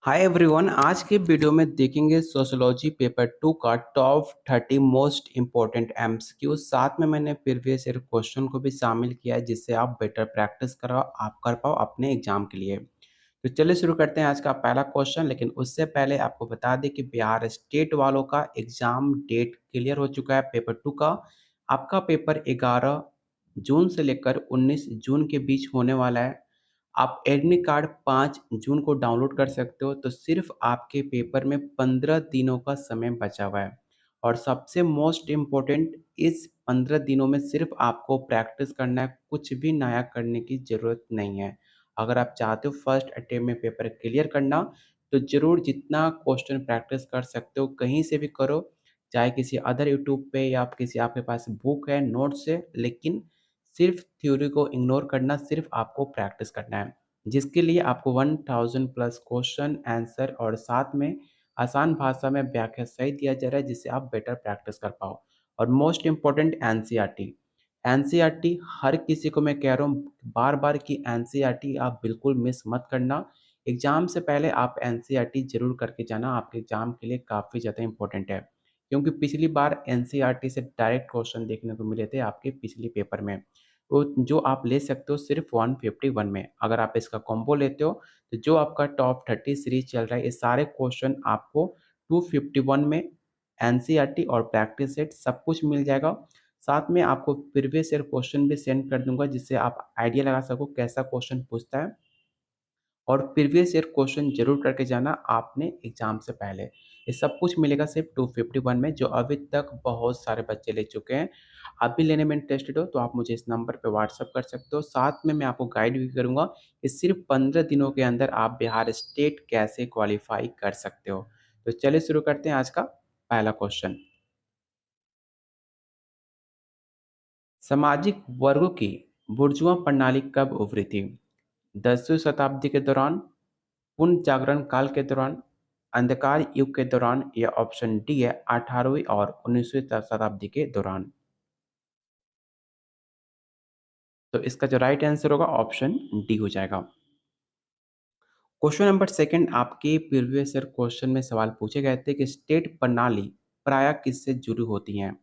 Hi everyone. आज के video में देखेंगे सोशियोलॉजी पेपर 2 का टॉप 30 मोस्ट इम्पोर्टेंट एमसीक्यू। साथ में मैंने प्रीवियस ईयर क्वेश्चन को भी शामिल किया है जिससे आप बेटर प्रैक्टिस करो आप कर पाओ अपने एग्जाम के लिए। तो चलिए शुरू करते हैं आज का पहला क्वेश्चन। लेकिन उससे पहले आपको बता दें कि बिहार स्टेट वालों का एग्जाम डेट क्लियर हो चुका है पेपर 2 का। आपका पेपर 11 जून से लेकर 19 जून के बीच होने वाला है। आप एडमिट कार्ड 5 जून को डाउनलोड कर सकते हो। तो सिर्फ आपके पेपर में 15 दिनों का समय बचा हुआ है। और सबसे मोस्ट इम्पोर्टेंट, इस 15 दिनों में सिर्फ आपको प्रैक्टिस करना है, कुछ भी नया करने की ज़रूरत नहीं है। अगर आप चाहते हो फर्स्ट अटेम्प्ट में पेपर क्लियर करना, तो ज़रूर जितना क्वेश्चन प्रैक्टिस कर सकते हो कहीं से भी करो, चाहे किसी अदर यूट्यूब पे या आप किसी आपके पास बुक है, नोट्स है, लेकिन सिर्फ थ्योरी को इग्नोर करना, सिर्फ आपको प्रैक्टिस करना है, जिसके लिए आपको 1000 प्लस क्वेश्चन आंसर और साथ में आसान भाषा में व्याख्या सहित दिया जा रहा है जिससे आप बेटर प्रैक्टिस कर पाओ। और मोस्ट इम्पोर्टेंट एनसीईआरटी। एनसीईआरटी हर किसी को मैं कह रहा हूँ बार बार कि एनसीईआरटी आप बिल्कुल मिस मत करना। एग्जाम से पहले आप एनसीईआरटी जरूर करके जाना, आपके एग्जाम के लिए काफ़ी ज़्यादा इंपॉर्टेंट है। क्योंकि पिछली बार एनसीईआरटी से डायरेक्ट क्वेश्चन देखने को मिले थे आपके पिछले पेपर में, तो जो आप ले सकते हो सिर्फ 151 में। अगर आप इसका कॉम्बो लेते हो तो जो आपका टॉप 30 सीरीज चल रहा है, ये सारे क्वेश्चन आपको 251 में एनसीईआरटी और प्रैक्टिस सेट सब कुछ मिल जाएगा। साथ में आपको प्रीवियस ईयर क्वेश्चन भी सेंड कर दूंगा जिससे आप आइडिया लगा सको कैसा क्वेश्चन पूछता है। और प्रीवियस ईयर क्वेश्चन जरूर करके जाना आपने एग्जाम से पहले। ये सब कुछ मिलेगा सिर्फ 251 में, जो अभी तक बहुत सारे बच्चे ले चुके हैं। आप भी लेने में इंटरेस्टेड हो तो आप मुझे इस नंबर पे व्हाट्सअप कर सकते हो। साथ में मैं आपको गाइड भी करूंगा कि सिर्फ 15 दिनों के अंदर आप बिहार स्टेट कैसे क्वालिफाई कर सकते हो। तो चलिए शुरू करते हैं आज का पहला क्वेश्चन। सामाजिक वर्गों की बुर्जुआ प्रणाली कब उभरी थी? 10वीं शताब्दी के दौरान, पुनर्जागरण काल के दौरान, अंधकार युग के दौरान, या ऑप्शन डी है 18वीं और 19वीं शताब्दी के दौरान। तो इसका जो राइट आंसर होगा ऑप्शन डी हो जाएगा। क्वेश्चन नंबर सेकंड, आपके प्रीवियस ईयर क्वेश्चन में सवाल पूछे गए थे कि स्टेट प्रणाली प्राय किससे जुड़ी होती हैं?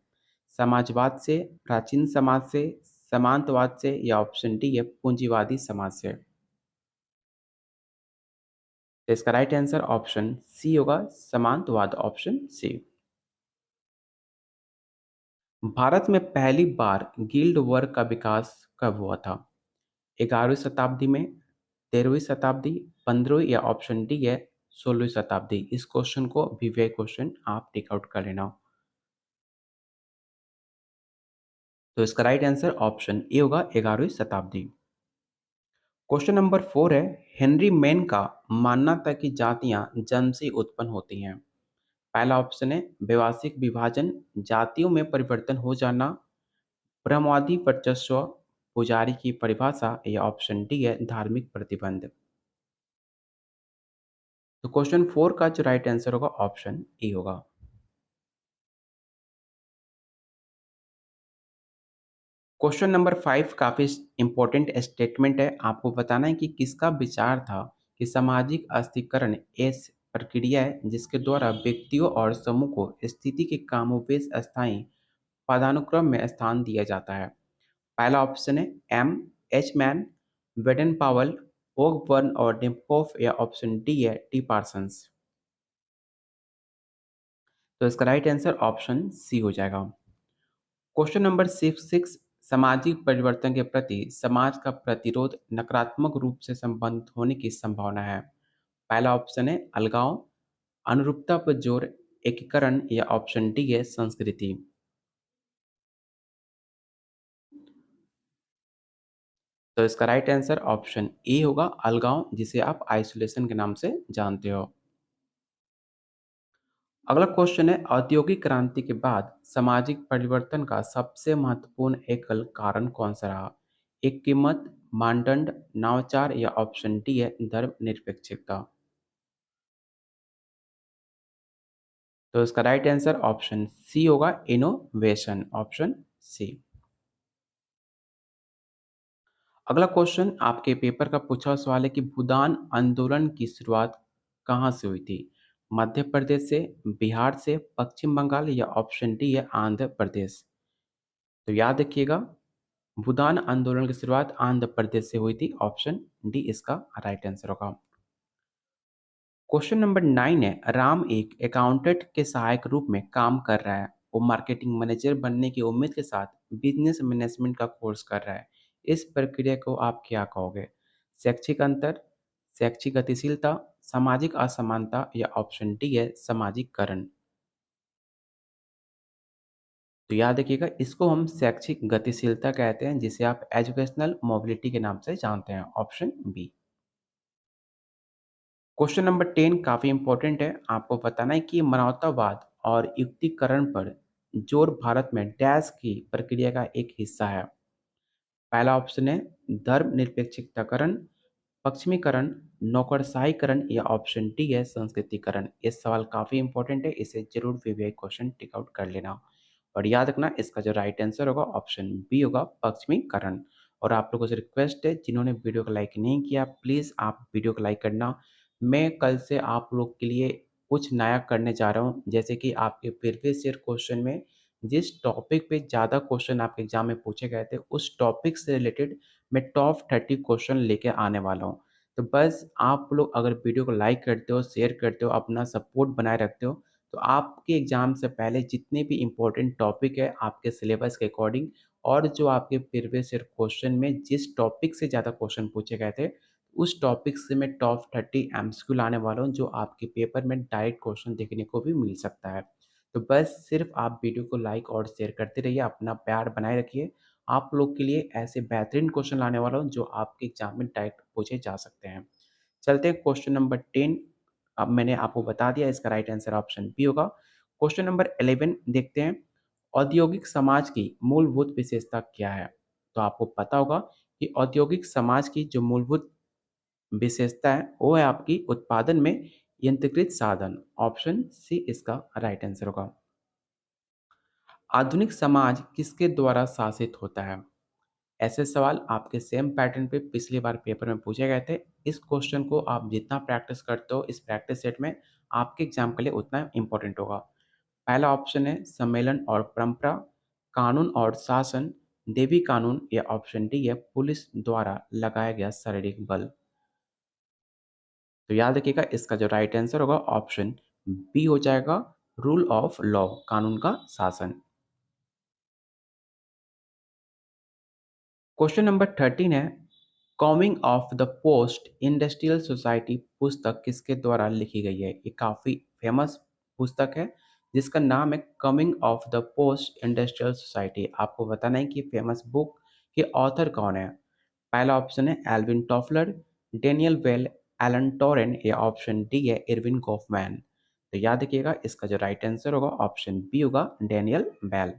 समाजवाद से, प्राचीन समाज से, समांतवाद से, या ऑप्शन डी है पूंजीवादी समाज से। तो इसका राइट आंसर ऑप्शन सी होगा, समांतवाद, ऑप्शन सी। भारत में पहली बार गिल्ड वर्ग का विकास कब हुआ था? 11वीं शताब्दी में, 13वीं शताब्दी, 15वीं, या ऑप्शन डी है 16वीं शताब्दी। इस क्वेश्चन को विवेक क्वेश्चन आप टिक आउट कर लेना। तो इसका राइट आंसर ऑप्शन ए होगा 11वीं शताब्दी। क्वेश्चन नंबर 4 है, हेनरी मेन का मानना था कि जातियां जन्म से उत्पन्न होती हैं। पहला ऑप्शन है व्यवसायिक विभाजन, जातियों में परिवर्तन हो जाना, ब्रह्मवादी वर्चस्व, पुजारी की परिभाषा, या ऑप्शन डी है धार्मिक प्रतिबंध। तो क्वेश्चन 4 का जो राइट आंसर होगा ऑप्शन ए होगा। क्वेश्चन नंबर 5 काफी इंपॉर्टेंट स्टेटमेंट है। आपको बताना है कि किसका विचार था कि सामाजिक अस्थिकरण ऐसी प्रक्रिया है जिसके द्वारा व्यक्तियों और समूह को स्थिति के कामोपेश स्थायी पदानुक्रम में स्थान दिया जाता है। पहला ऑप्शन है एम एच मैन, वेडन पावल, ओकबर्न और डिम्पोफ, या ऑप्शन डी है टी पार्सन्स। तो इसका राइट आंसर ऑप्शन सी हो जाएगा। क्वेश्चन नंबर 6, सामाजिक परिवर्तन के प्रति समाज का प्रतिरोध नकारात्मक रूप से संबंधित होने की संभावना है। पहला ऑप्शन है अलगाव, अनुरूपता पर जोर, एकीकरण, या ऑप्शन डी है संस्कृति। तो इसका राइट आंसर ऑप्शन ए होगा अलगाव, जिसे आप आइसोलेशन के नाम से जानते हो। अगला क्वेश्चन है, औद्योगिक क्रांति के बाद सामाजिक परिवर्तन का सबसे महत्वपूर्ण एकल कारण कौन सा रहा? एक कीमत, मानदंड, नवाचार, या ऑप्शन डी है धर्मनिरपेक्षता। तो इसका राइट आंसर ऑप्शन सी होगा इनोवेशन, ऑप्शन सी। अगला क्वेश्चन आपके पेपर का पूछा हुआ सवाल है कि भूदान आंदोलन की शुरुआत कहाँ से हुई थी? मध्य प्रदेश से, बिहार से, पश्चिम बंगाल या ऑप्शन डी है आंध्र प्रदेश। तो याद रखिएगा, भूदान आंदोलन की शुरुआत आंध्र प्रदेश से हुई थी। ऑप्शन डी इसका राइट आंसर होगा। क्वेश्चन नंबर 9 है, राम एक अकाउंटेंट के सहायक रूप में काम कर रहा है। वो मार्केटिंग मैनेजर बनने की उम्मीद के साथ बिजनेस मैनेजमेंट का कोर्स कर रहा है। इस प्रक्रिया को आप क्या कहोगे? शैक्षिक अंतर, शैक्षिक गतिशीलता, सामाजिक असमानता या ऑप्शन डी है सामाजिककरण। तो याद रखिएगा, इसको हम शैक्षिक गतिशीलता कहते हैं, जिसे आप एजुकेशनल मोबिलिटी के नाम से जानते हैं। Option B. क्वेश्चन नंबर 10 काफ़ी इंपॉर्टेंट है। आपको बताना है कि मानवतावाद और युक्तिकरण पर जोर भारत में डैश की प्रक्रिया का एक हिस्सा है। पहला ऑप्शन है धर्मनिरपेक्षताकरण, पश्चिमीकरण, नौकरशाहीकरण या ऑप्शन डी है संस्कृतिकरण। ये सवाल काफ़ी इंपॉर्टेंट है, इसे जरूर विवेक क्वेश्चन टिक आउट कर लेना। और याद रखना, इसका जो राइट आंसर होगा ऑप्शन बी होगा पश्चिमीकरण। और आप लोगों से रिक्वेस्ट है, जिन्होंने वीडियो को लाइक नहीं किया, प्लीज़ आप वीडियो को लाइक करना। मैं कल से आप लोग के लिए कुछ नया करने जा रहा हूँ, जैसे कि आपके प्रीवियस ईयर क्वेश्चन में जिस टॉपिक पे ज़्यादा क्वेश्चन आपके एग्जाम में पूछे गए थे, उस टॉपिक से रिलेटेड मैं टॉप 30 क्वेश्चन लेके आने वाला हूँ। तो बस आप लोग अगर वीडियो को लाइक करते हो, शेयर करते हो, अपना सपोर्ट बनाए रखते हो, तो आपके एग्ज़ाम से पहले जितने भी इम्पोर्टेंट टॉपिक है आपके सिलेबस के अकॉर्डिंग, और जो आपके प्रीवियस ईयर क्वेश्चन में जिस टॉपिक से ज़्यादा क्वेश्चन पूछे गए थे, उस टॉपिक से मैं टॉप 30 एमसीक्यू लाने वाला हूँ, जो आपके पेपर में डायरेक्ट क्वेश्चन देखने को भी मिल सकता है। तो बस सिर्फ आप वीडियो को लाइक और शेयर करते रहिए, अपना प्यार बनाए रखिए। आप लोग के लिए ऐसे बेहतरीन क्वेश्चन लाने वाला हूँ, जो आपके एग्ज़ाम में डायरेक्ट पूछे जा सकते हैं। चलते हैं क्वेश्चन नंबर 10। अब मैंने आपको बता दिया, इसका राइट आंसर ऑप्शन बी होगा। क्वेश्चन नंबर 11 देखते हैं। औद्योगिक समाज की मूलभूत विशेषता क्या है? तो आपको पता होगा कि औद्योगिक समाज की जो मूलभूत विशेषता है, वो है आपकी उत्पादन में यंत्रीकृत साधन। ऑप्शन सी इसका राइट आंसर होगा। आधुनिक समाज किसके द्वारा शासित होता है? ऐसे सवाल आपके सेम पैटर्न पे पिछली बार पेपर में पूछे गए थे। इस क्वेश्चन को आप जितना प्रैक्टिस करते हो इस प्रैक्टिस सेट में, आपके एग्जाम के लिए उतना इंपॉर्टेंट होगा। पहला ऑप्शन है सम्मेलन और परंपरा, कानून और शासन, देवी कानून या ऑप्शन डी है पुलिस द्वारा लगाया गया शारीरिक बल। तो याद रखिएगा, इसका जो राइट आंसर होगा ऑप्शन बी हो जाएगा, रूल ऑफ लॉ, कानून का शासन। क्वेश्चन नंबर 13 है, coming of the post industrial society पुस्तक किसके द्वारा लिखी गई है? ये काफ़ी फेमस पुस्तक है, जिसका नाम है coming of the post industrial society. आपको बताना है कि फेमस बुक के ऑथर कौन है। पहला ऑप्शन है Alvin Toffler, Daniel well, Elon टोरेन या ऑप्शन डी है इरविन गॉफमैन। तो याद रखिएगा, इसका जो राइट आंसर होगा ऑप्शन बी होगा डेनियल बेल।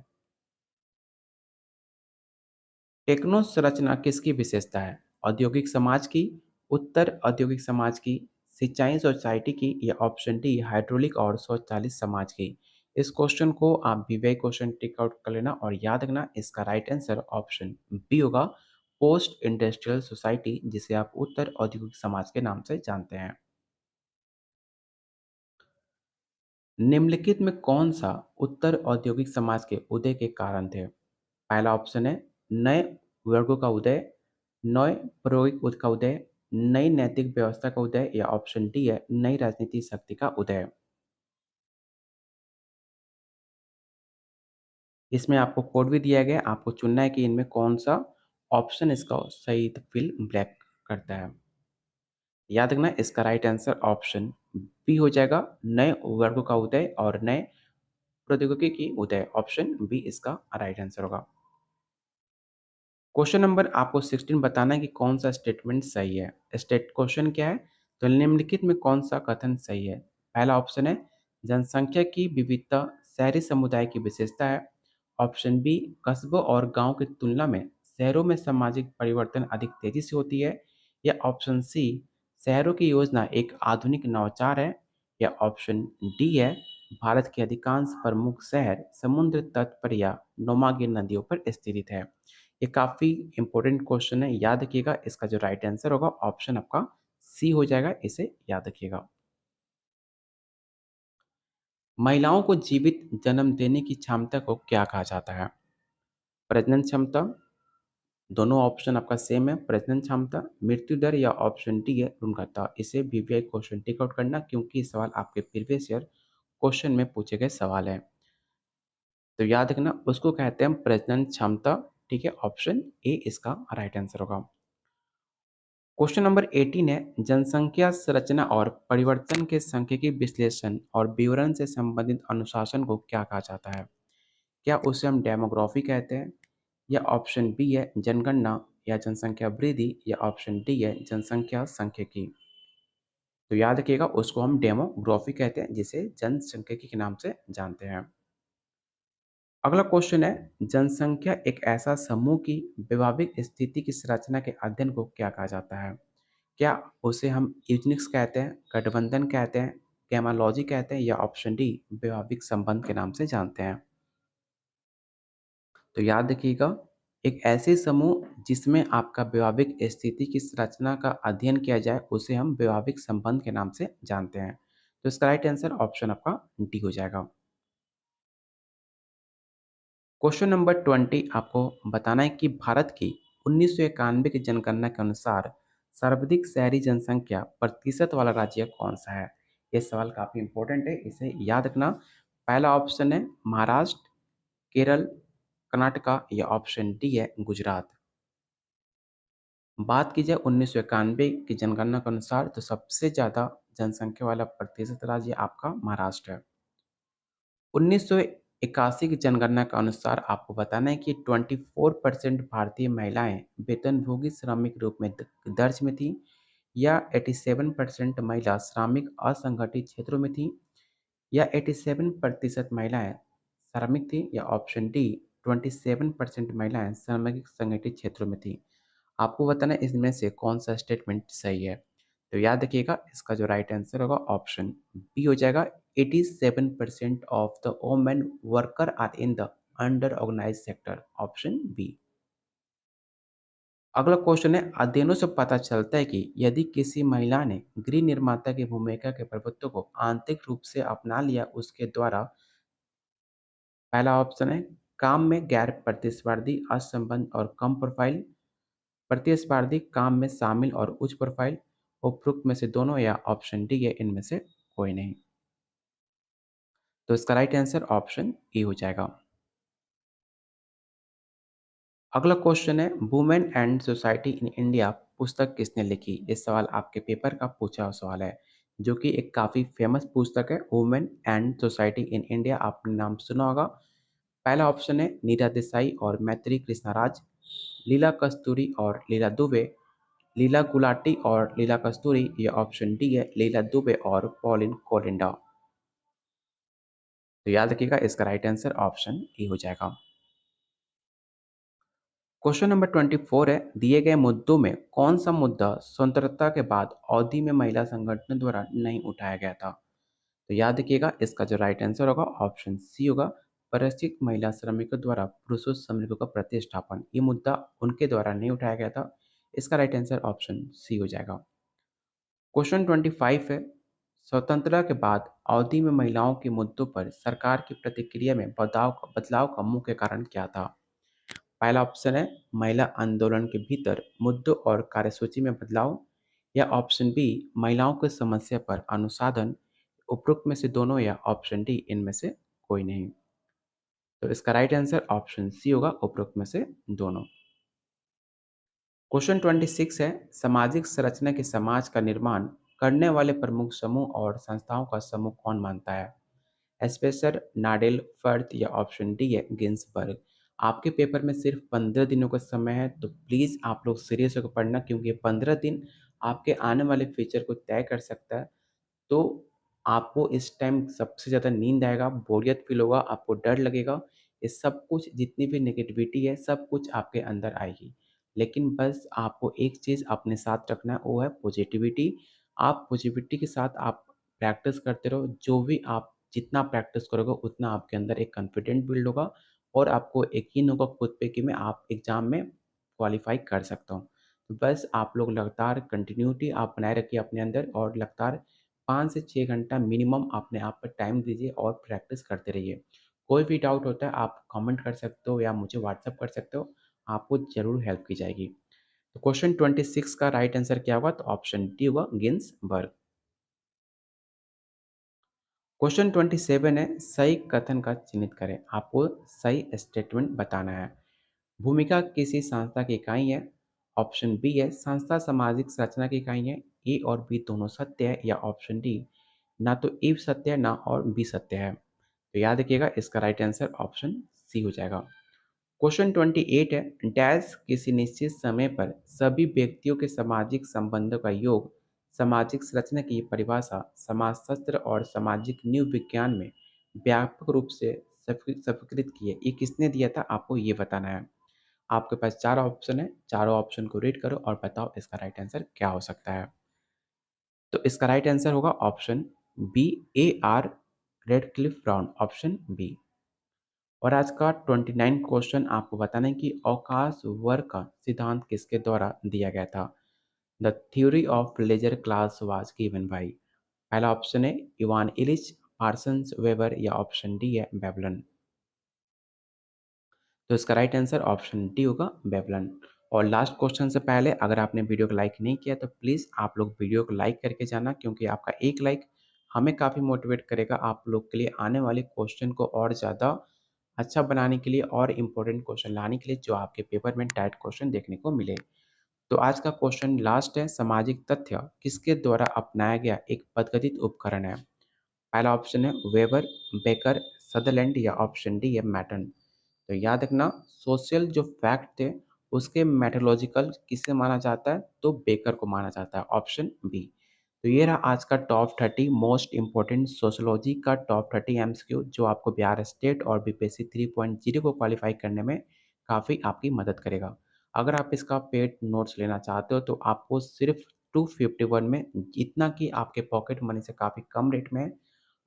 टेक्नो संरचना किसकी विशेषता है? औद्योगिक समाज की, उत्तर औद्योगिक समाज की, सिंचाई सोसाइटी की या ऑप्शन डी हाइड्रोलिक और स्वचालित समाज की। इस क्वेश्चन को आप विवेक क्वेश्चन टिक आउट कर लेना और याद रखना, इसका राइट आंसर ऑप्शन बी होगा पोस्ट इंडस्ट्रियल सोसाइटी, जिसे आप उत्तर औद्योगिक समाज के नाम से जानते हैं। निम्नलिखित में कौन सा उत्तर औद्योगिक समाज के उदय के कारण थे? पहला ऑप्शन है नए वर्गों का उदय, नए प्रायोगिक का उदय, नई नैतिक व्यवस्था का उदय या ऑप्शन डी है नई राजनीतिक शक्ति का उदय। इसमें आपको कोड भी दिया गया है, आपको चुनना है कि इनमें कौन सा ऑप्शन इसका सही फिल ब्लैक करता है। याद रखना, इसका राइट आंसर ऑप्शन बी हो जाएगा, नए वर्गों का उदय और नए प्रौद्योगिकी की उदय। ऑप्शन बी इसका राइट आंसर होगा। क्वेश्चन नंबर आपको 16 बताना है कि कौन सा स्टेटमेंट सही है। स्टेट क्वेश्चन क्या है? तो निम्नलिखित में कौन सा कथन सही है? पहला ऑप्शन है जनसंख्या की विविधता शहरी समुदाय की विशेषता है। ऑप्शन बी कस्बों और गांव की तुलना में शहरों में सामाजिक परिवर्तन अधिक तेजी से होती है। या ऑप्शन सी शहरों की योजना एक आधुनिक नवाचार है। या ऑप्शन डी है भारत के अधिकांश प्रमुख शहर समुद्र तट पर या नोमागीर नदियों पर स्थित है। ये काफ़ी इंपॉर्टेंट क्वेश्चन है, याद रखिएगा। इसका जो राइट आंसर होगा ऑप्शन आपका सी हो जाएगा, इसे याद रखिएगा। महिलाओं को जीवित जन्म देने की क्षमता को क्या कहा जाता है? प्रजनन क्षमता, दोनों ऑप्शन आपका सेम है, प्रजनन क्षमता, मृत्यु दर या ऑप्शन डी है भ्रूणघनता। इसे वीवीआई क्वेश्चन टिक आउट करना क्योंकि ये सवाल आपके प्रीवियस ईयर क्वेश्चन में पूछे गए सवाल है। तो याद रखना उसको कहते हैं प्रजनन क्षमता, ठीक है? ऑप्शन ए इसका राइट आंसर होगा। क्वेश्चन नंबर 18 है जनसंख्या संरचना और परिवर्तन के सांख्यिकी विश्लेषण और विवरण से संबंधित अनुशासन को क्या कहा जाता है? क्या उसे हम डेमोग्राफी कहते हैं, या ऑप्शन बी है जनगणना या जनसंख्या वृद्धि, या ऑप्शन डी है जनसंख्या सांख्यिकी। तो याद रखिएगा उसको हम डेमोग्राफी कहते हैं जिसे जनसांख्यिकी के नाम से जानते हैं। अगला क्वेश्चन है जनसंख्या एक ऐसा समूह की वैभाविक स्थिति की संरचना के अध्ययन को क्या कहा जाता है? क्या उसे हम यूनिक्स कहते हैं, गठबंधन कहते हैं, गैमालॉजी कहते हैं, या ऑप्शन डी वैभाविक संबंध के नाम से जानते हैं? तो याद रखिएगा एक ऐसे समूह जिसमें आपका वैभाविक स्थिति की संरचना का अध्ययन किया जाए उसे हम वैभाविक संबंध के नाम से जानते हैं। तो इसका राइट आंसर ऑप्शन आपका डी हो जाएगा। क्वेश्चन नंबर 20 आपको बताना है कि भारत की 1991 की जनगणना के अनुसार सर्वाधिक शहरी जनसंख्या प्रतिशत वाला राज्य कौन सा है? ये सवाल काफ़ी इंपॉर्टेंट है, इसे याद रखना। पहला ऑप्शन है महाराष्ट्र, केरल, कर्नाटका, या ऑप्शन डी है गुजरात। बात की जाए 1991 की जनगणना के अनुसार तो सबसे ज़्यादा जनसंख्या वाला प्रतिशत राज्य आपका महाराष्ट्र है। 1981 की जनगणना के अनुसार आपको बताना है कि 24% भारतीय महिलाएं वेतनभोगी श्रमिक रूप में दर्ज में थी, या 87% महिला श्रमिक असंगठित क्षेत्रों में थी, या 87% महिलाएं श्रमिक थी, या ऑप्शन डी 27% महिलाएं श्रमिक संगठित क्षेत्रों में थी। आपको बताना है इसमें से कौन सा स्टेटमेंट सही है। तो याद रखिएगा इसका जो राइट आंसर होगा ऑप्शन बी हो जाएगा। 87% of the women worker are in the under organise sector, option B. अगला क्वेश्चन है अध्ययनों से पता चलता है कि यदि किसी महिला ने गृह निर्माता की भूमिका के प्रभुत्व को आंतरिक रूप से अपना लिया उसके द्वारा, पहला ऑप्शन है काम में गैर प्रतिस्पर्धी असंबंध और कम प्रोफाइल, प्रतिस्पर्धी काम में शामिल और उच्च प्रोफाइल, उपरोक्त में से दोनों, या ऑप्शन डी है इनमें से कोई नहीं। तो इसका राइट आंसर ऑप्शन ई हो जाएगा। अगला क्वेश्चन है women and society in India पुस्तक किसने लिखी? ये सवाल आपके पेपर का पूछा हुआ सवाल है जो कि एक काफ़ी फेमस पुस्तक है women and society in India, आपने नाम सुना होगा। पहला ऑप्शन है नीरा देसाई और मैत्री कृष्णाराज, लीला कस्तूरी और लीला दुबे, लीला गुलाटी और लीला कस्तूरी, या ऑप्शन डी है लीला दुबे और पॉलिन कोलिंडा। तो याद रखिएगा इसका राइट आंसर ऑप्शन ए हो जाएगा। क्वेश्चन नंबर 24 है दिए गए मुद्दों में कौन सा मुद्दा स्वतंत्रता के बाद अवधि में महिला संगठनों द्वारा नहीं उठाया गया था? तो याद रखिएगा इसका जो राइट आंसर होगा ऑप्शन सी होगा। परिचित महिला श्रमिकों द्वारा पुरुषों श्रमिकों का प्रतिष्ठापन, ये मुद्दा उनके द्वारा नहीं उठाया गया था। इसका राइट आंसर ऑप्शन सी हो जाएगा। क्वेश्चन 25 है स्वतंत्रता के बाद अवधि में महिलाओं के मुद्दों पर सरकार की प्रतिक्रिया में बदलाव का मुख्य कारण क्या था? पहला ऑप्शन है महिला आंदोलन के भीतर मुद्दों और कार्यसूची में बदलाव, या ऑप्शन बी महिलाओं की समस्या पर अनुसाधन, उपरोक्त में से दोनों, या ऑप्शन डी इनमें से कोई नहीं। तो इसका राइट आंसर ऑप्शन सी होगा, उपरोक्त में से दोनों। क्वेश्चन 26 है सामाजिक संरचना के समाज का निर्माण करने वाले प्रमुख समूह और संस्थाओं का समूह कौन मानता है? स्पेसर, नाडेल, फर्थ, या ऑप्शन डी है गिन्सबर्ग। आपके पेपर में सिर्फ 15 दिनों का समय है तो प्लीज़ आप लोग सीरियस होकर पढ़ना क्योंकि ये 15 दिन आपके आने वाले फ्यूचर को तय कर सकता है। तो आपको इस टाइम सबसे ज़्यादा नींद आएगा, बोरियत फ़ील होगा, आपको डर लगेगा। ये सब कुछ जितनी भी नेगेटिविटी है, सब कुछ आपके अंदर आएगी। लेकिन बस आपको एक चीज़ अपने साथ रखना है, वो है पॉज़िटिविटी। आप पॉज़िटिविटी के साथ आप प्रैक्टिस करते रहो। जो भी आप जितना प्रैक्टिस करोगे, उतना आपके अंदर एक कॉन्फिडेंट बिल्ड होगा और आपको यकीन होगा खुद पे कि मैं आप एग्ज़ाम में क्वालीफ़ाई कर सकता हूँ। तो बस आप लोग लगातार कंटिन्यूटी आप बनाए रखिए अपने अंदर और लगातार 5 से 6 घंटा मिनिमम अपने आप पर टाइम दीजिए और प्रैक्टिस करते रहिए। कोई भी डाउट होता है आप कमेंट कर सकते हो या मुझे व्हाट्सएप कर सकते हो, आपको ज़रूर हेल्प की जाएगी। तो क्वेश्चन 26 का राइट आंसर क्या होगा? तो ऑप्शन डी होगा गिन्सबर्ग। क्वेश्चन 27 है, सही कथन का चिन्हित करें। आपको सही स्टेटमेंट बताना है। भूमिका किसी संस्था की इकाई है। ऑप्शन बी है संस्था सामाजिक संरचना की इकाई है। ए और बी दोनों सत्य है या ऑप्शन डी ना तो ए सत्य है ना और बी सत्य है। तो याद रखिएगा इसका राइट आंसर ऑप्शन सी हो जाएगा। क्वेश्चन 28 है, डैश किसी निश्चित समय पर सभी व्यक्तियों के सामाजिक संबंधों का योग सामाजिक संरचना की परिभाषा समाजशास्त्र और सामाजिक न्यूज विज्ञान में व्यापक रूप से स्वीकृत की है। ये किसने दिया था? आपको ये बताना है। आपके पास चार ऑप्शन है, चारों ऑप्शन को रीड करो और बताओ इसका राइट आंसर क्या हो सकता है। तो इसका राइट आंसर होगा option B, A R Radcliffe Brown, option B. और आज का 29 क्वेश्चन आपको बताना है कि अवकाश वर्ग का सिद्धांत किसके द्वारा दिया गया था। The theory of leisure class was given by. पहला ऑप्शन है इवान इलिच, पार्सन्स वेबर या ऑप्शन डी है बेवलन। तो इसका राइट आंसर ऑप्शन डी होगा बेवलन। और लास्ट क्वेश्चन से पहले अगर आपने वीडियो को लाइक नहीं किया तो प्लीज़ आप लोग वीडियो को लाइक करके जाना, क्योंकि आपका एक लाइक हमें काफ़ी मोटिवेट करेगा आप लोग के लिए आने वाले क्वेश्चन को और ज़्यादा अच्छा बनाने के लिए और इम्पोर्टेंट क्वेश्चन लाने के लिए जो आपके पेपर में टाइट क्वेश्चन देखने को मिले। तो आज का क्वेश्चन लास्ट है, सामाजिक तथ्य किसके द्वारा अपनाया गया एक पद्धतित उपकरण है। पहला ऑप्शन है वेबर, बेकर, सदरलैंड या ऑप्शन डी है मैटन। तो याद रखना सोशल जो फैक्ट थे उसके मेथोलॉजिकल किसे माना जाता है? तो बेकर को माना जाता है, ऑप्शन बी। तो ये रहा आज का टॉप 30 मोस्ट इंपॉर्टेंट सोशोलॉजी का टॉप 30 एमसीक्यू जो आपको बिहार स्टेट और बीपीएससी 3.0 को क्वालिफाई करने में काफ़ी आपकी मदद करेगा। अगर आप इसका पेड नोट्स लेना चाहते हो तो आपको सिर्फ 251 में, इतना कि आपके पॉकेट मनी से काफ़ी कम रेट में है।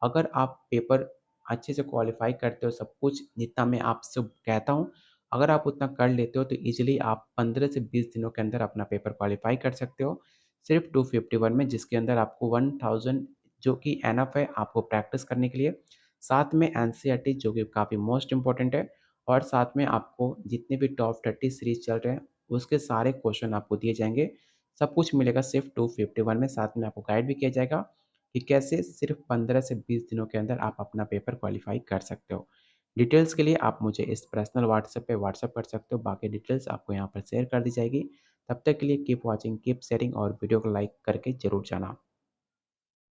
अगर आप पेपर अच्छे से क्वालिफ़ाई करते हो सब कुछ जितना मैं आपसे कहता हूँ, अगर आप उतना कर लेते हो तो ईज़िली आप 15 से 20 दिनों के अंदर अपना पेपर क्वालिफ़ाई कर सकते हो। सिर्फ़ 251 में, जिसके अंदर आपको 1000 जो कि एनफ है आपको प्रैक्टिस करने के लिए। साथ में एनसीईआरटी जो कि काफ़ी मोस्ट इम्पोर्टेंट है, और साथ में आपको जितने भी टॉप 30 सीरीज़ चल रहे हैं उसके सारे क्वेश्चन आपको दिए जाएँगे। सब कुछ मिलेगा सिर्फ़ 251 में, साथ में आपको गाइड भी किया जाएगा कि कैसे सिर्फ 15 से 20 दिनों के अंदर आप अपना पेपर क्वालिफ़ाई कर सकते हो। डिटेल्स के लिए आप मुझे इस पर्सनल व्हाट्सएप पे व्हाट्सएप कर सकते हो, बाकी डिटेल्स आपको यहाँ पर शेयर कर दी जाएगी। तब तक के लिए कीप वॉचिंग, कीप शेयरिंग और वीडियो को लाइक करके ज़रूर जाना।